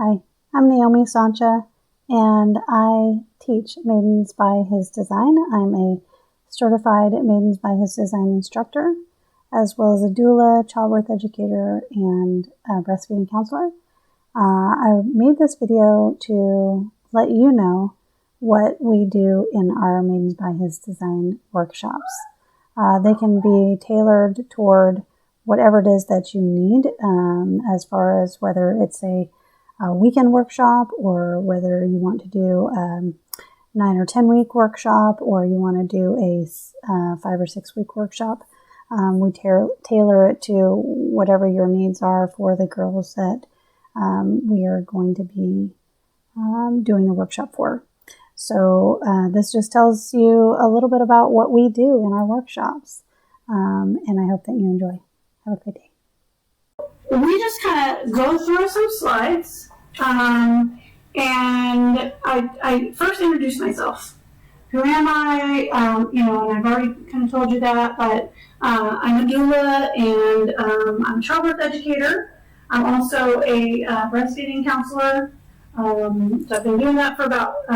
Hi, I'm Naomi Sancha, and I teach Maidens by His Design. I'm a certified Maidens by His Design instructor, as well as a doula, childbirth educator, and a breastfeeding counselor. I made this video to let you know what we do in our Maidens by His Design workshops. They can be tailored toward whatever it is that you need, as far as whether it's a weekend workshop or whether you want to do a 9 or 10 week workshop or you want to do a 5 or 6 week workshop. We tailor it to whatever your needs are for the girls that we are going to be doing the workshop for. So this just tells you a little bit about what we do in our workshops, and I hope that you enjoy. Have a great day. We just kind of go through some slides, and I first introduce myself. Who am I? And I've already kind of told you that, but I'm a doula and I'm a childbirth educator. I'm also a breastfeeding counselor. So I've been doing that for about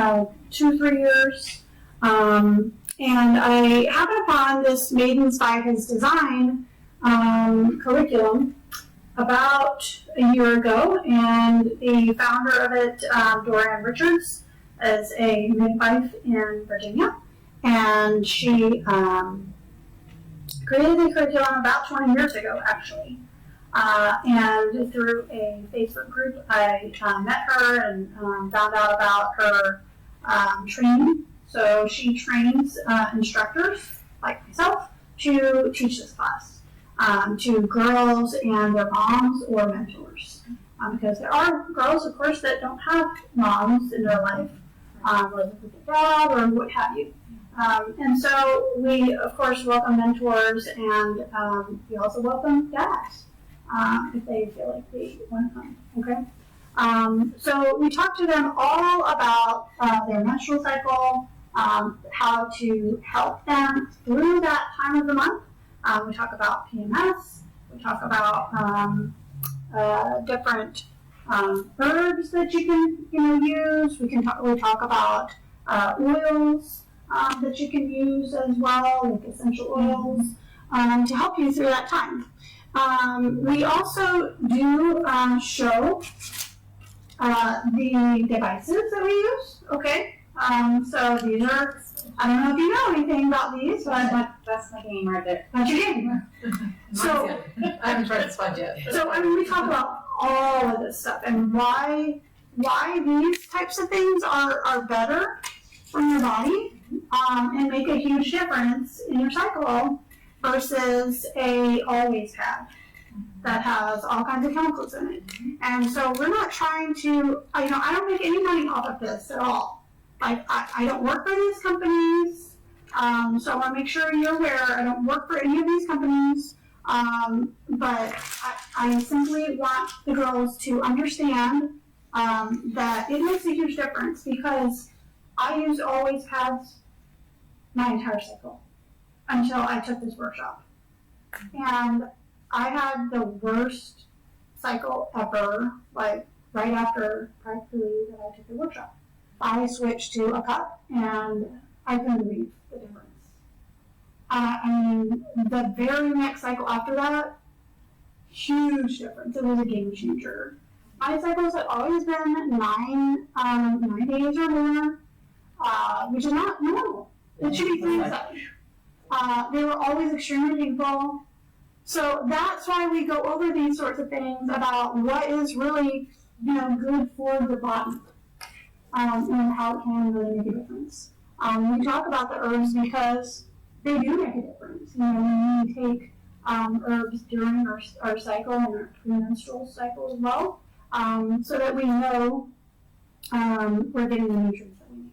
2-3 years. And I happened upon this Maidens by His Design curriculum about a year ago, and the founder of it, Dorian Richards, is a midwife in Virginia, and she created the curriculum about 20 years ago, actually. And through a Facebook group, I met her and found out about her training. So she trains instructors like myself to teach this class. To girls and their moms or mentors. Because there are girls, of course, that don't have moms in their life, whether it's a dad or what have you. And so we, of course, welcome mentors, and we also welcome dads if they feel like they want to come. Okay? So we talk to them all about their menstrual cycle, how to help them through that time of the month. We talk about PMS. We talk about different herbs that you can use. We talk about oils that you can use as well, like essential oils, to help you through that time. We also do show the devices that we use. Okay, so these are. I don't know if you know anything about these, but that's my game right there. That's your game. So I haven't tried the sponge yet. So we talk about all of this stuff and why these types of things are better for your body, and make a huge difference in your cycle versus a always pad that has all kinds of chemicals in it. And so we're not trying to, I don't make any money off of this at all. I don't work for these companies, so I want to make sure you're aware I don't work for any of these companies, but I simply want the girls to understand that it makes a huge difference, because I used always pads my entire cycle until I took this workshop. And I had the worst cycle ever, like right after practically that I took the workshop. I switched to a cup, and I couldn't believe the difference. The very next cycle after that, huge difference. It was a game changer. My cycles had always been 9 days or more, which is not normal. It should be 3 and such. They were always extremely painful. So that's why we go over these sorts of things about what is really, good for the body. And how it can really make a difference. We talk about the herbs because they do make a difference. We take herbs during our cycle and our premenstrual cycle as well, so that we know we're getting the nutrients that we need.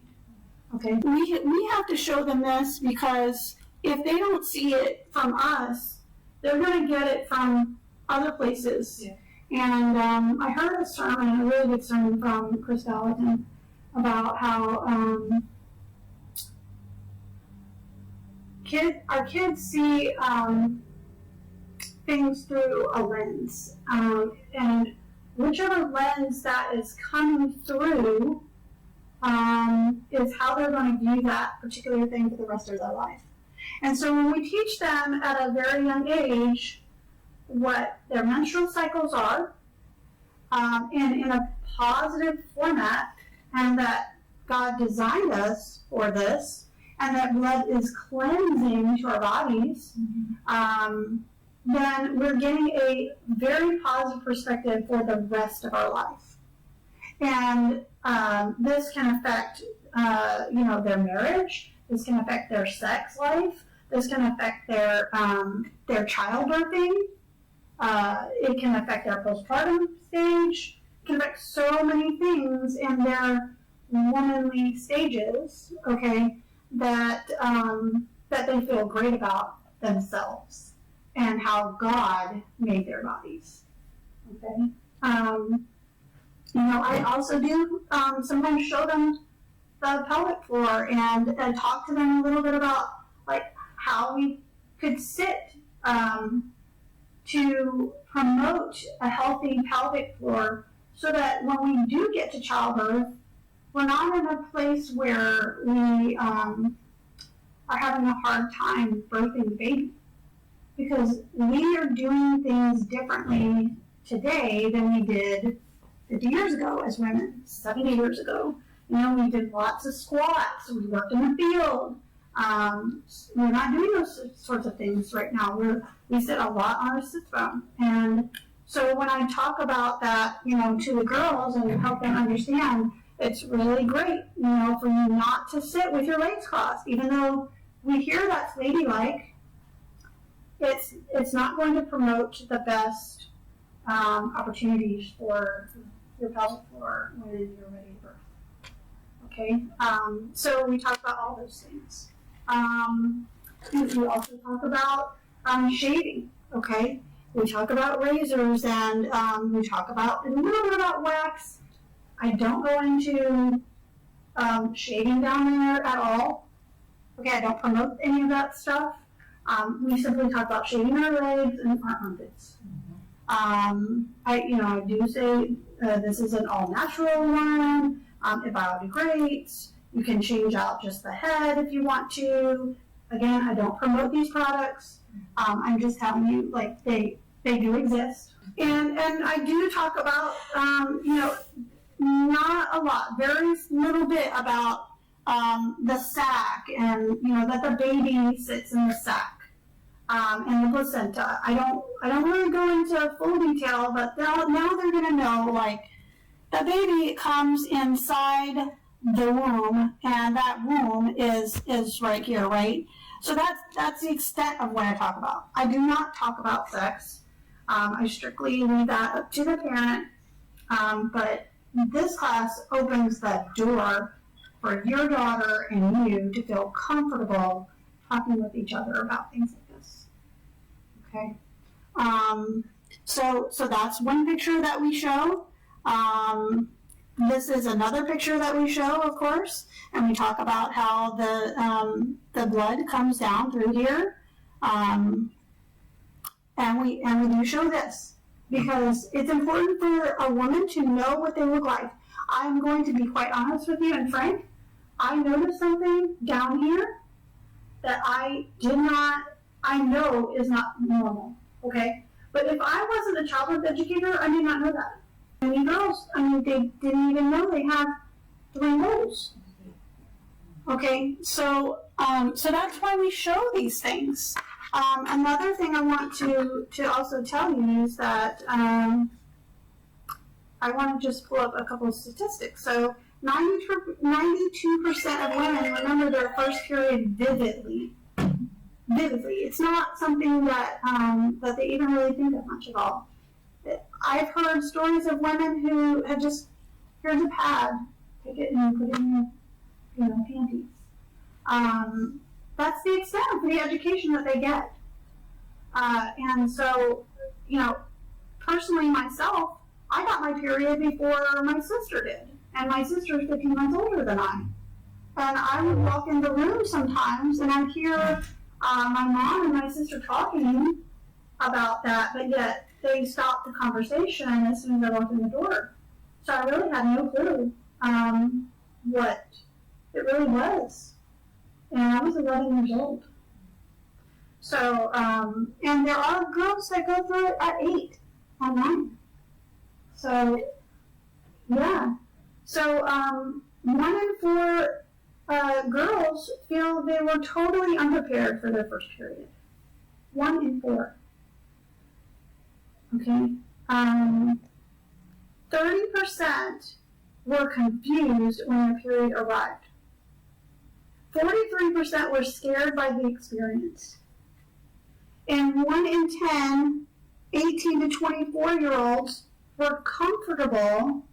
Okay, we have to show them this, because if they don't see it from us, they're going to get it from other places. Yeah. And I heard a really good sermon from Chris Valentin about how our kids see things through a lens, and whichever lens that is coming through is how they're going to view that particular thing for the rest of their life. And so when we teach them at a very young age what their menstrual cycles are, and in a positive format, and that God designed us for this, and that blood is cleansing to our bodies, then we're getting a very positive perspective for the rest of our life. And this can affect, their marriage. This can affect their sex life. This can affect their childbirthing. It can affect their postpartum stage. It can affect so many things in their womanly stages. Okay, that they feel great about themselves and how God made their bodies. Okay. I also do sometimes show them the pelvic floor and talk to them a little bit about like how we could sit to promote a healthy pelvic floor, so that when we do get to childbirth, we're not in a place where we are having a hard time birthing the baby, because we are doing things differently today than we did 50 years ago as women, 70 years ago. We did lots of squats, we worked in the field. We're not doing those sorts of things right now. We sit a lot on our sit bone. And so when I talk about that, to the girls and help them understand, it's really great, for you not to sit with your legs crossed, even though we hear that's ladylike. It's not going to promote the best opportunities for your pelvic floor when you're ready to birth. Okay, so we talk about all those things. We also talk about shaving. Okay, we talk about razors, and we talk about a little bit about wax. I don't go into shaving down there at all. Okay, I don't promote any of that stuff. We simply talk about shaving our legs and our armpits. I do say this is an all-natural one. It biodegrades. You can change out just the head if you want to. Again, I don't promote these products. I'm just telling you, like, they do exist. And I do talk about, not a lot, very little bit about the sac, and that the baby sits in the sac. And the placenta. I don't really go into full detail, but now they're going to know, like, the baby comes inside the womb, and that womb is right here, right? So that's the extent of what I talk about. I do not talk about sex. I strictly leave that up to the parent. But this class opens that door for your daughter and you to feel comfortable talking with each other about things like this. Okay. So that's one picture that we show. This is another picture that we show, of course, and we talk about how the blood comes down through here, and we do show this because it's important for a woman to know what they look like. I'm going to be quite honest with you and frank. I noticed something down here that I know is not normal. Okay, but if I wasn't a childbirth educator, I did not know that. Many girls, they didn't even know they have 3 holes. Okay, so that's why we show these things. Another thing I want to also tell you is that I want to just pull up a couple of statistics. So 92% of women remember their first period vividly. It's not something that they even really think of much at all. I've heard stories of women who have just, here's a pad, take it and put it in your panties. That's the extent of the education that they get. And so, personally myself, I got my period before my sister did. And my sister's 15 months older than I. And I would walk in the room sometimes and I'd hear my mom and my sister talking about that, but yet they stopped the conversation as soon as I walked in the door. So I really had no clue what it really was. And I was 11 years old. So, and there are girls that go through it at 8 or 9. So, yeah. So, 1 in 4 girls feel they were totally unprepared for their first period. 1 in 4. Okay. 30% were confused when their period arrived. 43% were scared by the experience. And 1 in 10, 18 to 24-year-olds were comfortable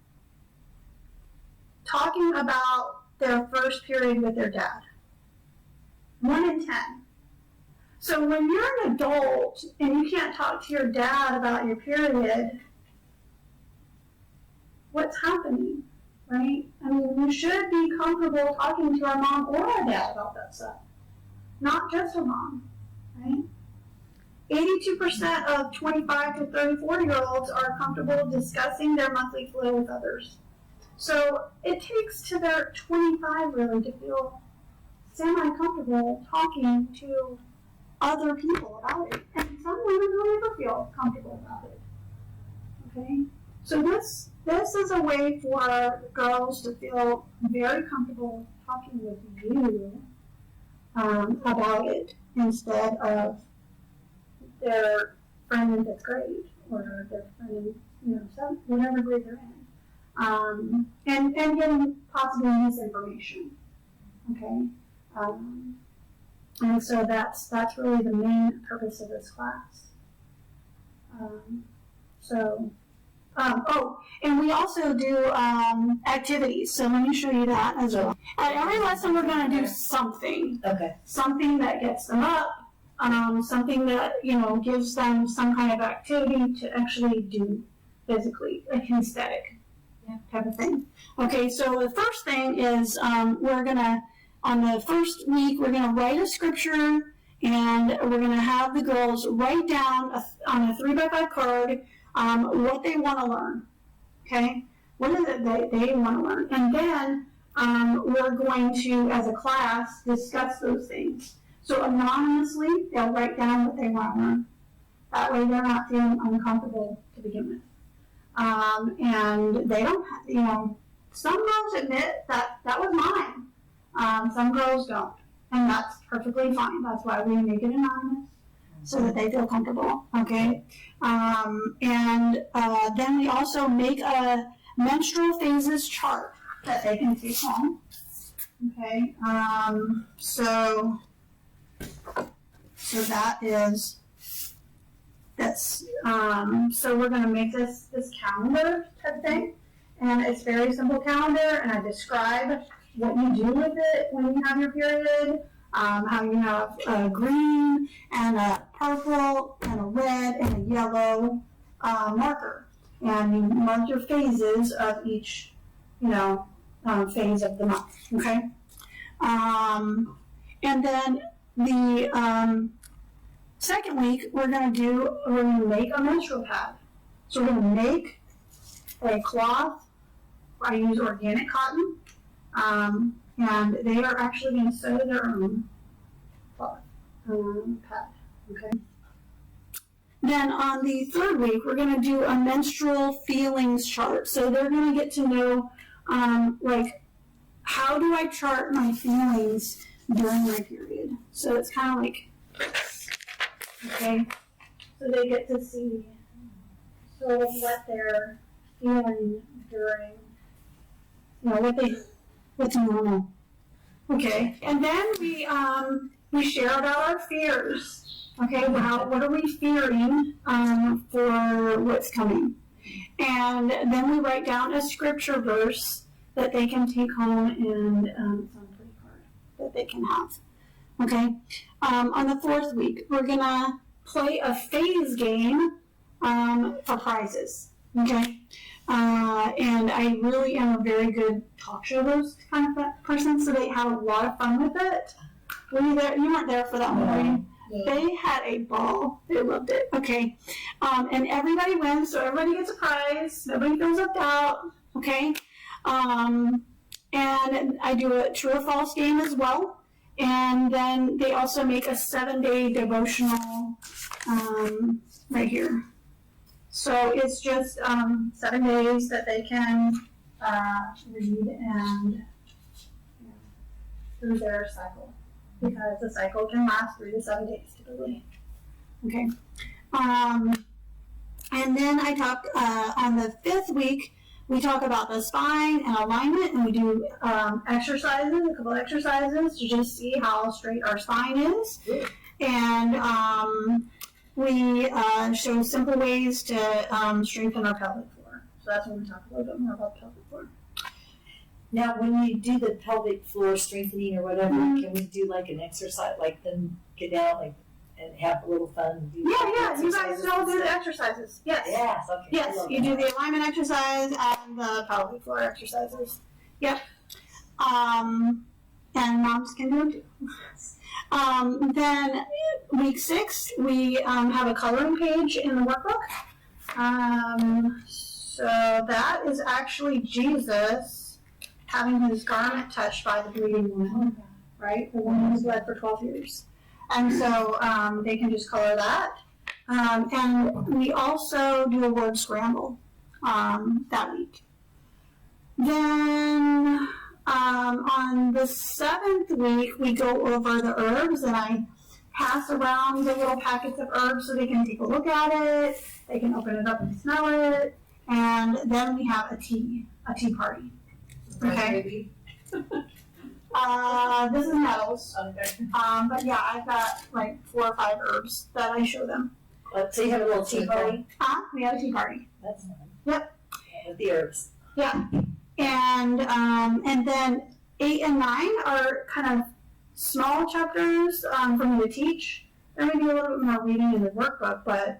talking about their first period with their dad. 1 in 10. So when you're an adult and you can't talk to your dad about your period, what's happening, right? I mean, you should be comfortable talking to our mom or our dad about that stuff, not just our mom, right? 82% of 25 to 34-year-olds are comfortable discussing their monthly flow with others. So it takes to their 25 really to feel semi-comfortable talking to other people about it. And some women don't ever feel comfortable about it. Okay? So this is a way for girls to feel very comfortable talking with you about it instead of their friend in 5th grade or their friend in, whatever grade they're in. And getting possibly misinformation. Okay? And so that's really the main purpose of this class. And we also do activities. So let me show you that as well. At every lesson, we're going to do something. Okay. Something that gets them up. Something that, gives them some kind of activity to actually do physically, like kinesthetic type of thing. Okay, so the first thing is we're going to, on the first week, we're going to write a scripture, and we're going to have the girls write down on a 3x5 card what they want to learn. Okay? What is it that they want to learn? And then we're going to, as a class, discuss those things. So anonymously, they'll write down what they want to learn. That way they're not feeling uncomfortable to begin with. And they don't, some girls admit that was mine. Some girls don't. And that's perfectly fine. That's why we make it anonymous, so that they feel comfortable, okay? Then we also make a menstrual phases chart that they can take home, okay? So we're gonna make this calendar type of thing, and it's a very simple calendar, and I describe what you do with it when you have your period, how you have a green and a purple and a red and a yellow marker, and you mark your phases of each, phase of the month. Okay, and then the second week we're going to make a menstrual pad. So we're going to make a cloth. I use organic cotton. And they are actually going to sew their own cloth pad. Okay. Then on the third week, we're going to do a menstrual feelings chart. So they're going to get to know, how do I chart my feelings during my period? So it's kind of like this. Okay. So they get to see sort of what they're feeling during, what's normal. Okay, and then we share about our fears. Okay, what are we fearing for what's coming? And then we write down a scripture verse that they can take home, and it's on a pretty card that they can have. Okay, on the fourth week, we're gonna play a phase game for prizes. Okay. And I really am a very good talk show host kind of person, so they have a lot of fun with it. Were you there? You weren't there for that one, were you? They had a ball. They loved it. Okay. And everybody wins, so everybody gets a prize. Nobody feels left out. Okay. And I do a true or false game as well. And then they also make a 7-day devotional right here. So it's just 7 days that they can read and through their cycle, because the cycle can last 3 to 7 days typically. Okay. And then I talk on the 5th week. We talk about the spine and alignment, and we do exercises, a couple exercises to just see how straight our spine is. And we show simple ways to strengthen our pelvic floor. So that's when we talk a little bit more about the pelvic floor. Now, when you do the pelvic floor strengthening or whatever, can we do like an exercise, like then get down, like, and have a little fun? Do Yeah, you guys all do the exercises. Yes. Yes, okay. Yes, you do the alignment exercise and the pelvic floor exercises. Yep. And moms can do it too. Then week 6, we have a coloring page in the workbook. So that is actually Jesus having his garment touched by the bleeding woman, right? The woman who's bled for 12 years. And so they can just color that. And we also do a word scramble that week. Then on the 7th week, we go over the herbs, and I pass around the little packets of herbs so they can take a look at it. They can open it up and smell it. And then we have a tea party. Okay. This is metals. Okay. But yeah, I've got like 4 or 5 herbs that I show them. So you have a little tea party? We have a tea party. That's nice. Yep. With the herbs. Yeah. And then 8 and 9 are kind of small chapters for me to teach. There may be a little bit more reading in the workbook, but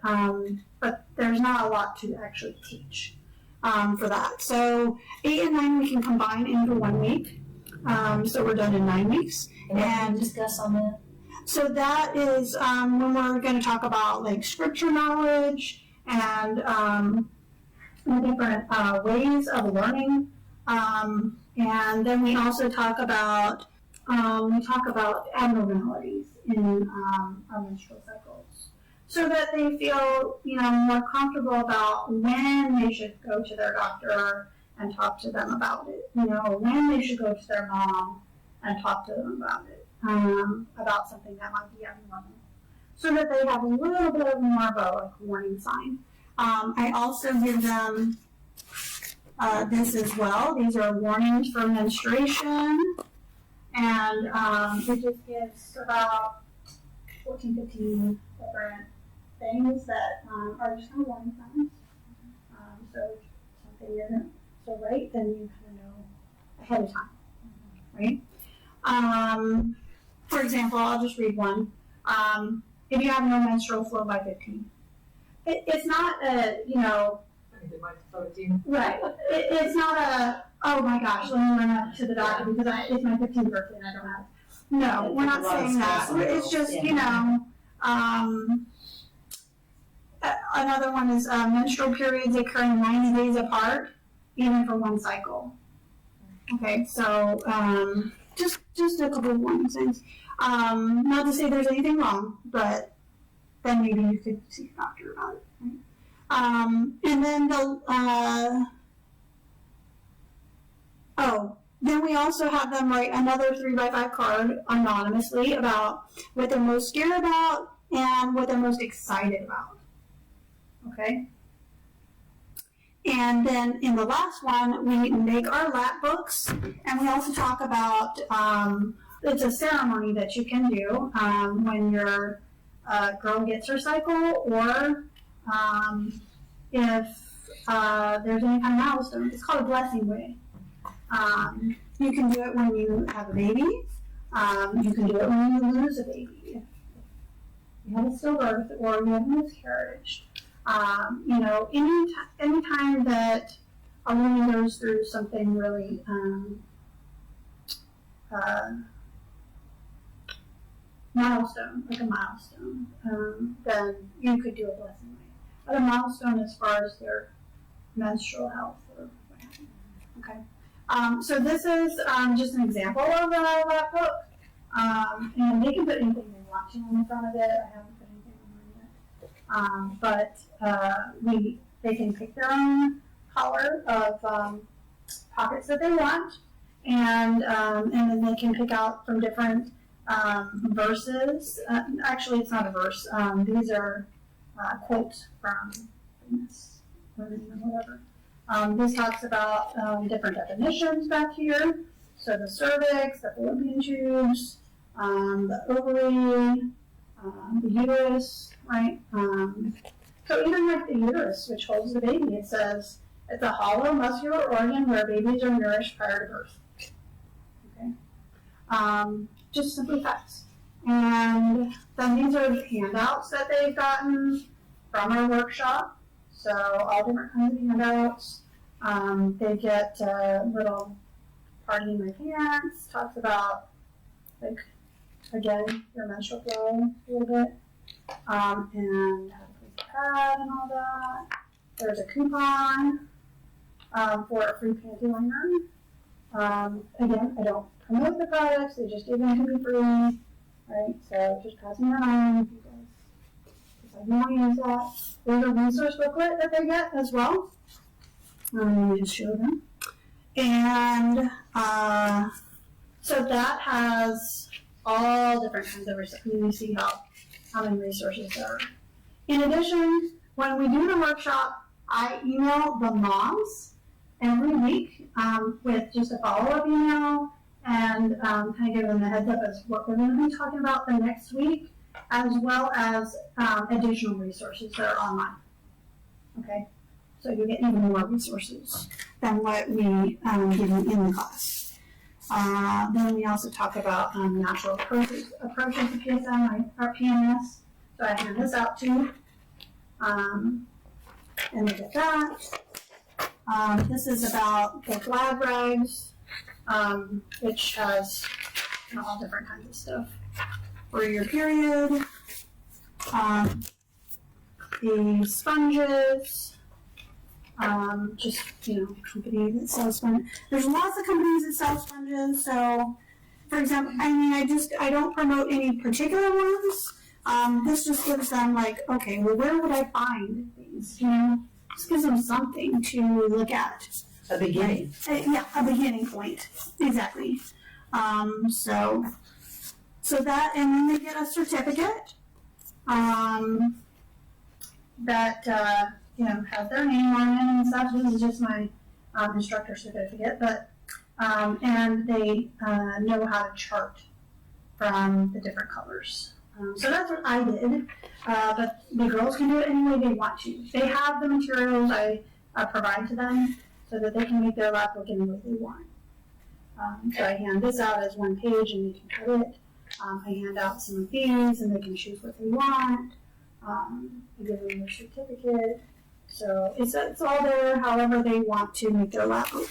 there's not a lot to actually teach for that. So 8 and 9 we can combine into 1 week. So we're done in 9 weeks. And what can you discuss on that? So that is when we're going to talk about like scripture knowledge and different ways of learning. And then we also talk about abnormalities in our menstrual cycles, so that they feel more comfortable about when they should go to their doctor and talk to them about it. When they should go to their mom and talk to them about it, about something that might be abnormal, so that they have a little bit more of a warning sign. I also give them this as well. These are warnings for menstruation, and it just gives about 14, 15 different things that are just kind of warning signs. So if something isn't so right, then you kind of know ahead of time, right? For example, I'll just read one. If you have no menstrual flow by 15, it's not a, right. It's not a, oh my gosh, let me run up to the doctor because it's my 15th birthday and I don't have. No, we're not saying that. It's just, another one is menstrual periods occurring 90 days apart, even for 1 cycle. Okay, so just a couple of warning signs. Not to say there's anything wrong, but then maybe you could see your doctor about it. Right? And then then we also have them write another 3x5 card anonymously about what they're most scared about and what they're most excited about. Okay? And then in the last one, we make our lap books, and we also talk about, it's a ceremony that you can do when your girl gets her cycle, or if there's any kind of milestone. It's called a blessing way. You can do it when you have a baby. You can do it when you lose a baby. You have a stillbirth or you have a miscarriage. Anytime that a woman goes through something really milestone, like a milestone, then you could do a blessing rite. But a milestone as far as their menstrual health or what have you. Okay. So this is just an example of that book. And they can put anything they want to on the front of it. I haven't put anything on it yet. They can pick their own color of pockets that they want, and then they can pick out from different verses. Actually, it's not a verse. These are quotes from famous women or whatever. This talks about different definitions back here. So the cervix, the fallopian tubes, the ovary, the uterus, right? So even like the uterus, which holds the baby, it says it's a hollow muscular organ where babies are nourished prior to birth. Okay. Just simply facts. And then these are the handouts that they've gotten from our workshop. So all different kinds of handouts. They get little party in my pants, talks about, like, again, your menstrual flow a little bit, and how to place the pad and all that. There's a coupon for a free panty liner. Again, I don't promote the products, they just give them to me free, right? So just passing that on if you guys decide you want to use that. There's a resource booklet that they get as well. Let me just show them. And so that has all different kinds of resources. You see how many resources there are. In addition, when we do the workshop, I email the moms every week with just a follow-up email and kind of give them a heads up as what we're going to be talking about the next week, as well as additional resources that are online. Okay, so you get even more resources than what we give you in the class. Then we also talk about natural approaches to PSM, our PMS. So I hand this out too. And look at that. This is about the lab regs, which has all different kinds of stuff for your period. The sponges, just, company that sells sponges. There's lots of companies that sell sponges. So, for example, I don't promote any particular ones. This just gives them okay, well, where would I find these? Just gives them something to look at. A beginning. A beginning point. Exactly. So that, and then they get a certificate that has their name on it and stuff. This is just my instructor certificate, but and they know how to chart from the different colors. So that's what I did, but the girls can do it any way they want to. They have the materials I provide to them so that they can make their lab book any way they want. So I hand this out as one page and they can cut it. I hand out some of these and they can choose what they want. I give them their certificate. So it's all there however they want to make their lab book.